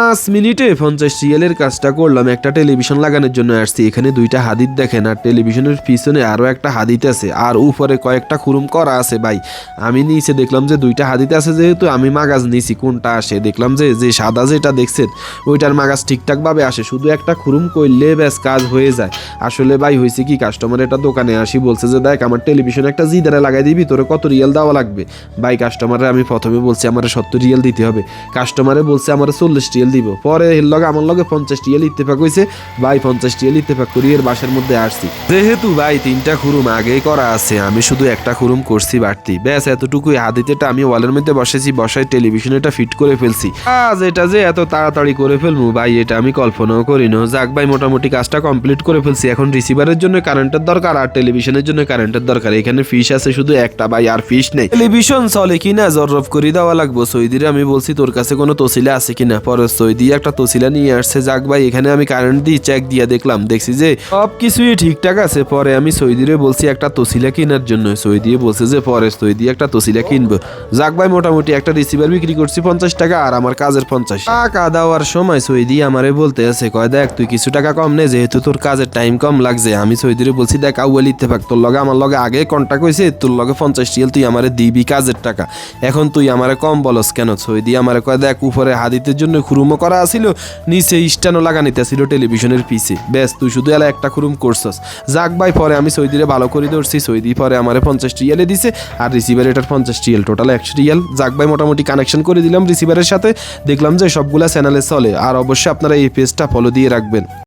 5 মিনিটে 50 রিয়ালের কাজটা করলাম। একটা টেলিভিশন লাগানোর জন্য আসছি। এখানে 2টা হাদিদ দেখেন, আর টেলিভিশনের পিছনে আরো একটা হাদিদ আছে, আর উপরে কয়েকটা খুরুম করা আছে ভাই। আমি নিচে দেখলাম যে 2টা হাদিদ আছে, যেহেতু আমি মাগাজ নিছি কোনটা আসে, দেখলাম যে সাদা যেটা দেখছেন ওইটার মাগাজ ঠিকঠাক ভাবে আসে, শুধু একটা খুরুম করলে ব্যাস কাজ হয়ে যায়। আসলে ভাই হয়েছে কি, কাস্টমার একটা দোকানে আসি বলছে যে দেখ আমার টেলিভিশনে একটা জিদারে লাগাই দিবি, তোরে কত রিয়াল দেওয়া লাগবে। ভাই কাস্টমারে আমি প্রথমে বলছি আমার 70 রিয়াল দিতে হবে, কাস্টমারে বলছে আমার 40 রিয়াল দিব, পরে এর লগে আমার লগে 50 রিয়াল ইত্তেফাক হয়েছে। ভাই 50 রিয়াল ইত্তেফাক করি এর বাসার মধ্যে আসছি। যেহেতু ভাই 3টা খুরুম আগেই করা আছে, আমি শুধু একটা খুরুম করছি বাড়তি, ব্যাস এতটুকুই। হাদিতেটা আমি ওয়ালের মধ্যে বসেছি, বসায় টেলিভিশন এটা ফিট করে ফেলছি। আজ এটা যে এত তাড়াতাড়ি করে ফেলবো ভাই এটা আমি কল্পনাও করিনি। যাক ভাই মোটামুটি কাজটা কমপ্লিট করে ফেলছি। এখন রিসিভারের জন্য কারেন্টের দরকার আর টেলিভিশনের জন্য কারেন্টের দরকার। এখানে ফিশ আছে শুধু একটা ভাই, আর ফিশ নেই। টেলিভিশন চলে কিনা জররফ করে দেওয়া লাগবো। সৌদিরে আমি বলছি তোর কাছে কোনো তসিলা আছে কিনা, পরে সৌদি একটা তসিলা নিয়ে আসছে। যাক ভাই এখানে আমি কারেন্ট দিয়ে চেক দিয়ে দেখলাম, দেখছি যে সব কিছুই ঠিকঠাক আছে। পরে আমি সৌদিরে বলছি একটা তসিলা কেনার জন্য, সৌদি বলছে যে পরে সৌদি একটা তসিলা কিনবো। যাক ভাই মোটামুটি একটা রিসিভার বিক্রি করছি 50 টাকা, আর আমার কাজের 50 টাকা দেওয়ার সময় সৌদি আমারে বলতে আছে, কয় দেখ তুই কিছু টাকা কম নে, যেহেতু তোর কাজের টাইম কম লাগছে। আমি সৌদিরে বলছি দেখ আউয়াল ইত্তেফাক, তোর লগে আমার লগে আগে কন্টাক্ট হয়েছে, তোর লগে 50 রিয়াল তুই আমারে দিবি কাজের টাকা, এখন তুই আমারে কম বলস কেন। সৌদি আমারে কয় দেখ উপরে হাদিতের জন্য খুরুমও করা আছিল, নিচে স্ট্যান্ডও লাগানিতে ছিল টেলিভিশনের পিছে, ব্যাস তুই শুধু এলা একটা খুরুম করছস। যাক ভাই পরে আমি সৌদিরে ভালো করে ধরছি, সৌদি পরে আমারে 50 রিয়ালে দিছে, আর রিসিভার এটার 50 রিয়াল, টোটাল 100 রিয়াল। যাক ভাই মোটামুটি কানেকশন করে দিলাম রিসিভারের সাথে, দেখলাম যে সবগুলা চ্যানেলে চলে। আর অবশ্যই আপনারা এই পেজটা ফলো দিয়ে রাখবেন।